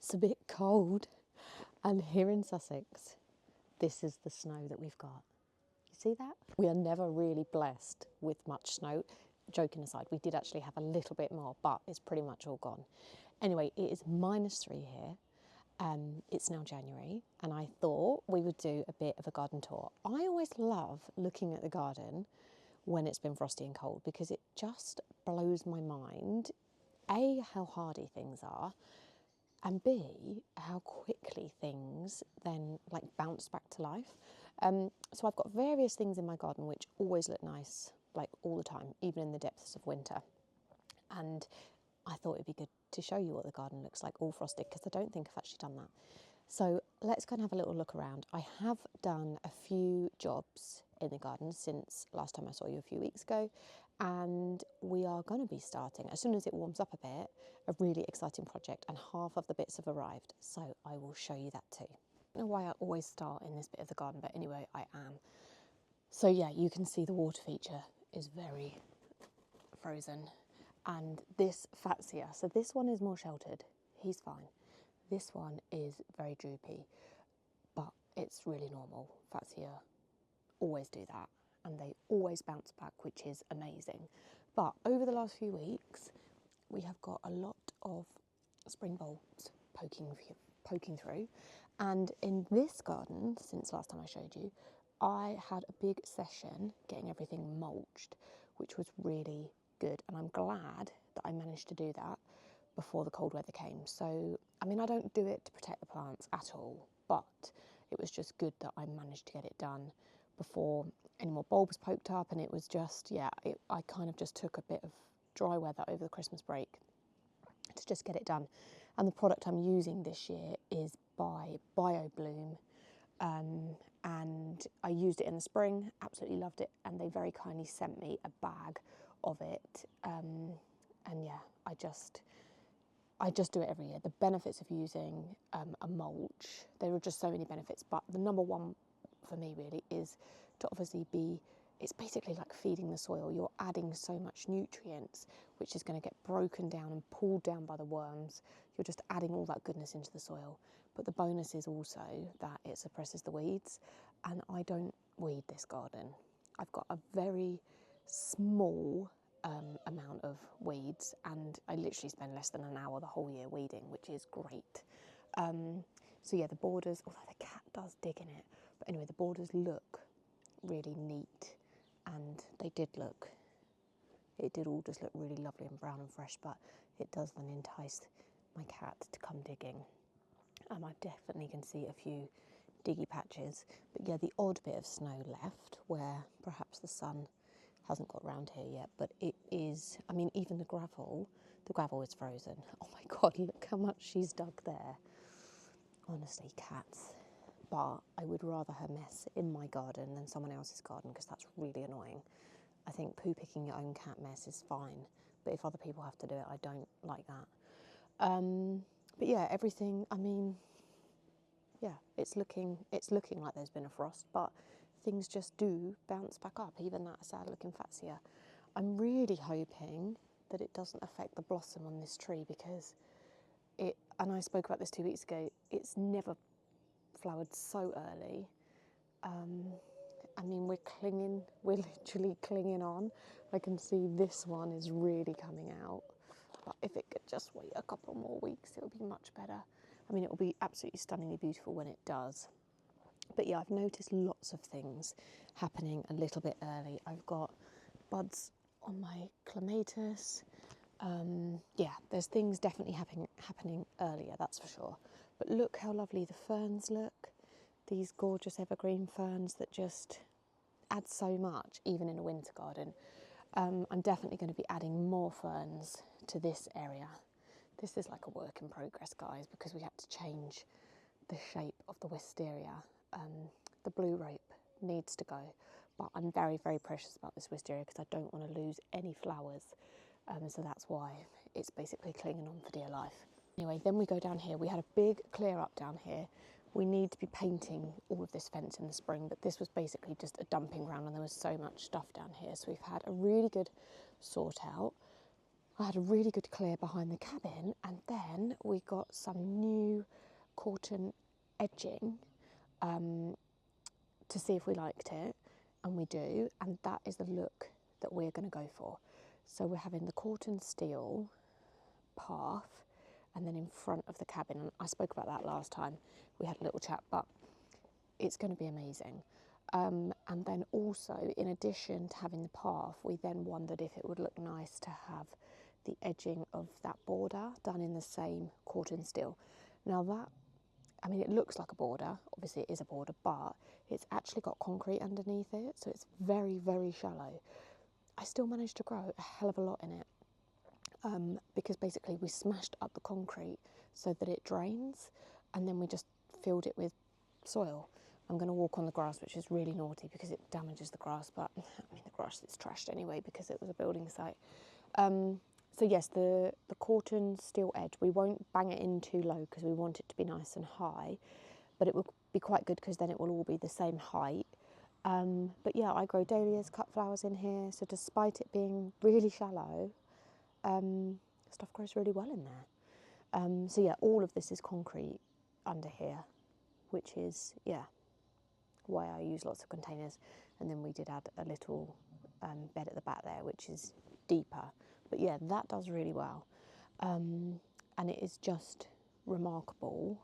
It's a bit cold, and here in Sussex, this is the snow that we've got. You see that? We are never really blessed with much snow. Joking aside, we did actually have a little bit more, but it's pretty much all gone. Anyway, it is -3 here. It's now January, and I thought we would do a bit of a garden tour. I always love looking at the garden when it's been frosty and cold because it just blows my mind, A, how hardy things are, and B, how quickly things then like bounce back to life. So I've got various things in my garden which always look nice, like all the time, even in the depths of winter. And I thought it'd be good to show you what the garden looks like all frosted, because I don't think I've actually done that. So let's go and have a little look around. I have done a few jobs in the garden since last time I saw you a few weeks ago, and we are going to be starting, as soon as it warms up a bit, a really exciting project, and half of the bits have arrived, so I will show you that too. I don't know why I always start in this bit of the garden, but anyway, I am. So yeah, you can see the water feature is very frozen. And this Fatsia, so this one is more sheltered, he's fine. This one is very droopy, but it's really normal. Fatsia always do that, and they always bounce back, which is amazing. But over the last few weeks, we have got a lot of spring bulbs poking through. And in this garden, since last time I showed you, I had a big session getting everything mulched, which was really good, and I'm glad that I managed to do that before the cold weather came. So, I mean, I don't do it to protect the plants at all, but it was just good that I managed to get it done before any more bulbs poked up, and it was just, yeah, I kind of just took a bit of dry weather over the Christmas break to just get it done. And the product I'm using this year is by BioBloom, and I used it in the spring, absolutely loved it, and they very kindly sent me a bag of it, and yeah, I just do it every year. The benefits of using a mulch, there are just so many benefits, but the number one for me really is to obviously it's basically like feeding the soil. You're adding so much nutrients, which is going to get broken down and pulled down by the worms. You're just adding all that goodness into the soil. But the bonus is also that it suppresses the weeds, and I don't weed this garden. I've got a very small amount of weeds, and I literally spend less than an hour the whole year weeding, which is great. So yeah, the borders, although the cat does dig in it, but anyway, the borders look really neat, and it did all just look really lovely and brown and fresh, but it does then entice my cat to come digging. I definitely can see a few diggy patches, but yeah, the odd bit of snow left where perhaps the sun hasn't got round here yet, but it is, I mean, even the gravel is frozen. Oh my God, look how much she's dug there. Honestly, cats. But I would rather her mess in my garden than someone else's garden, because that's really annoying. I think poo picking your own cat mess is fine, but if other people have to do it, I don't like that. But yeah, everything, I mean, yeah, it's looking like there's been a frost, but things just do bounce back up, even that sad looking Fatsia. I'm really hoping that it doesn't affect the blossom on this tree, because and I spoke about this 2 weeks ago, it's never flowered so early. I mean, we're literally clinging on. I can see this one is really coming out, but if it could just wait a couple more weeks, it would be much better. I mean, it will be absolutely stunningly beautiful when it does. But yeah, I've noticed lots of things happening a little bit early. I've got buds on my clematis. Yeah, there's things definitely happening earlier, that's for sure. But look how lovely the ferns look. These gorgeous evergreen ferns that just add so much, even in a winter garden. I'm definitely going to be adding more ferns to this area. This is like a work in progress, guys, because we had to change the shape of the wisteria. The blue rope needs to go, but I'm very, very precious about this wisteria because I don't want to lose any flowers. So that's why it's basically clinging on for dear life. Anyway, then we go down here. We had a big clear up down here. We need to be painting all of this fence in the spring, but this was basically just a dumping ground and there was so much stuff down here. So we've had a really good sort out. I had a really good clear behind the cabin, and then we got some new cotton edging to see if we liked it, and we do, and that is the look that we're going to go for. So we're having the cotton steel path, and then in front of the cabin, and I spoke about that last time, we had a little chat, but it's going to be amazing. And then also, in addition to having the path, we then wondered if it would look nice to have the edging of that border done in the same cotton steel. Now that, I mean, it looks like a border, obviously it is a border, but it's actually got concrete underneath it, so it's very, very shallow. I still managed to grow a hell of a lot in it, because basically we smashed up the concrete so that it drains, and then we just filled it with soil. I'm going to walk on the grass, which is really naughty because it damages the grass, but I mean, the grass is trashed anyway because it was a building site. So yes, the cotton steel edge, we won't bang it in too low because we want it to be nice and high, but it will be quite good because then it will all be the same height. But yeah, I grow dahlias, cut flowers in here, so despite it being really shallow, stuff grows really well in there. So yeah, all of this is concrete under here, which is, yeah, why I use lots of containers. And then we did add a little bed at the back there, which is deeper. But yeah, that does really well. And it is just remarkable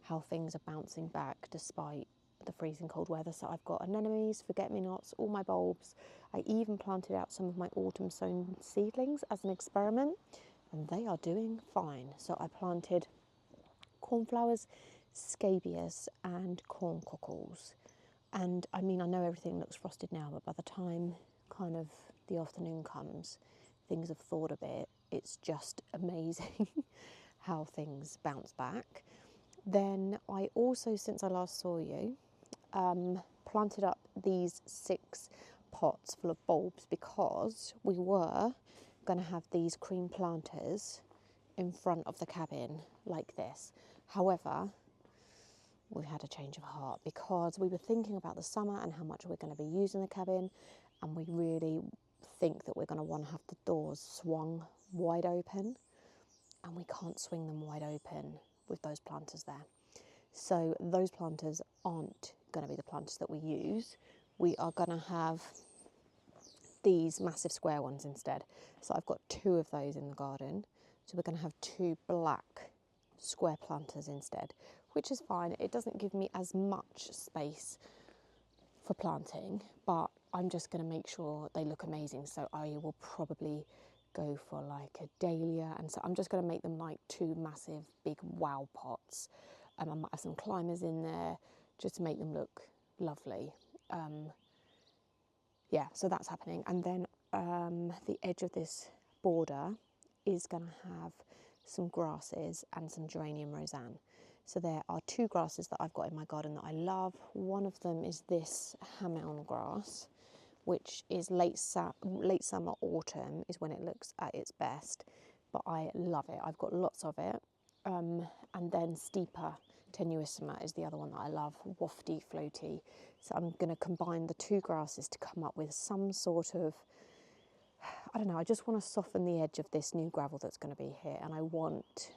how things are bouncing back despite the freezing cold weather. So I've got anemones, forget-me-nots, all my bulbs. I even planted out some of my autumn sown seedlings as an experiment, and they are doing fine. So I planted cornflowers, scabious and corn cockles. And I mean, I know everything looks frosted now, but by the time kind of the afternoon comes, things have thawed a bit. It's just amazing how things bounce back. Then I also, since I last saw you, planted up these 6 pots full of bulbs because we were going to have these cream planters in front of the cabin like this. However, we had a change of heart because we were thinking about the summer and how much we're going to be using the cabin, and we really think that we're going to want to have the doors swung wide open, and we can't swing them wide open with those planters there. So those planters aren't going to be the planters that we use. We are going to have these massive square ones instead. So I've got 2 of those in the garden. So we're going to have 2 black square planters instead, which is fine. It doesn't give me as much space for planting, but I'm just going to make sure they look amazing. So I will probably go for like a dahlia, and so I'm just going to make them like 2 massive big wow pots. I might have some climbers in there just to make them look lovely. Yeah, so that's happening. And then the edge of this border is going to have some grasses and some geranium roseanne. So there are 2 grasses that I've got in my garden that I love. One of them is this hammeln grass, which is late summer, autumn is when it looks at its best. But I love it. I've got lots of it. And then steeper tenuissima is the other one that I love, wafty, floaty. So I'm going to combine the 2 grasses to come up with some sort of, I don't know, I just want to soften the edge of this new gravel that's going to be here. And I want,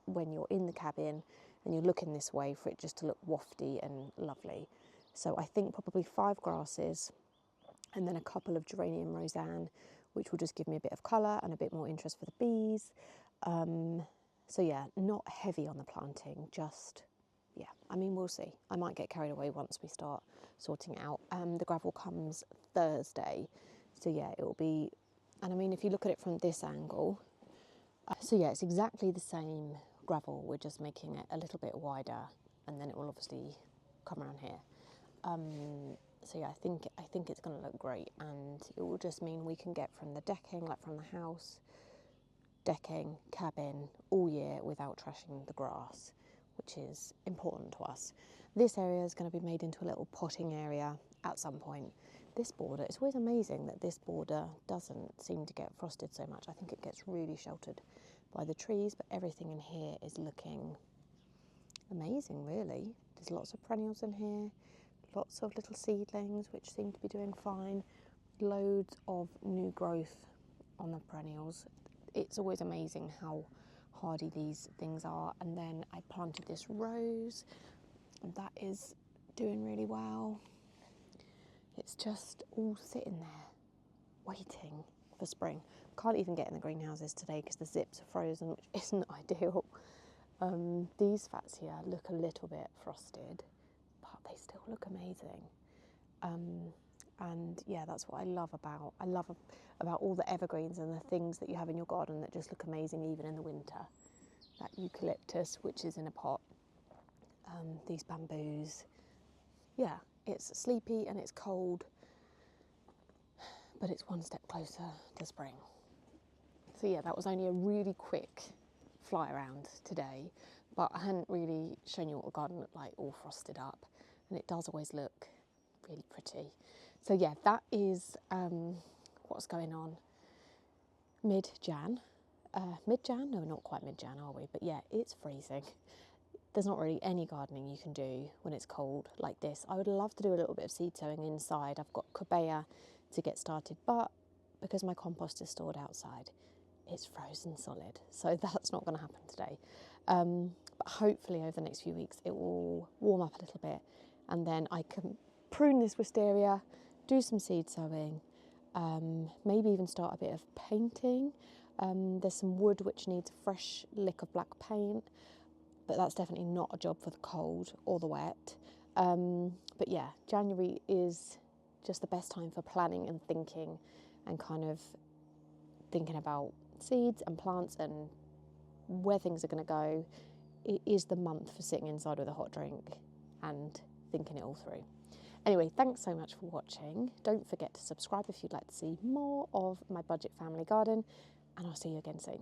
when you're in the cabin and you're looking this way, for it just to look wafty and lovely. So I think probably 5 grasses and then a couple of geranium roseanne, which will just give me a bit of colour and a bit more interest for the bees. So yeah, not heavy on the planting, just, yeah, I mean, we'll see. I might get carried away once we start sorting it out. The gravel comes Thursday, so yeah, it will be, and I mean, if you look at it from this angle, so yeah, it's exactly the same gravel, we're just making it a little bit wider, and then it will obviously come around here. So yeah, I think it's going to look great, and it will just mean we can get from the decking, like from the house, decking, cabin, all year without trashing the grass, which is important to us. This area is going to be made into a little potting area at some point. This border, it's always amazing that this border doesn't seem to get frosted so much. I think it gets really sheltered by the trees, but everything in here is looking amazing, really. There's lots of perennials in here, lots of little seedlings which seem to be doing fine, loads of new growth on the perennials. it's always amazing how hardy these things are. And then I planted this rose, and that is doing really well. It's just all sitting there waiting for spring. Can't even get in the greenhouses today because the zips are frozen, which isn't ideal. These fats here look a little bit frosted, but they still look amazing. And yeah, that's what I love about all the evergreens and the things that you have in your garden that just look amazing even in the winter. That eucalyptus, which is in a pot, these bamboos. Yeah, it's sleepy and it's cold, but it's one step closer to spring. So yeah, that was only a really quick fly around today, but I hadn't really shown you what the garden looked like all frosted up, and it does always look really pretty. So yeah, that is what's going on mid-Jan. Mid-Jan? No, not quite mid-Jan, are we? But yeah, it's freezing. There's not really any gardening you can do when it's cold like this. I would love to do a little bit of seed sowing inside. I've got corbea to get started, but because my compost is stored outside, it's frozen solid. So that's not going to happen today. But hopefully over the next few weeks it will warm up a little bit, and then I can prune this wisteria, do some seed sowing, maybe even start a bit of painting. There's some wood which needs a fresh lick of black paint, but that's definitely not a job for the cold or the wet. But yeah, January is just the best time for planning and thinking, and kind of thinking about seeds and plants and where things are going to go. It is the month for sitting inside with a hot drink and thinking it all through. Anyway, thanks so much for watching. Don't forget to subscribe if you'd like to see more of my budget family garden, and I'll see you again soon.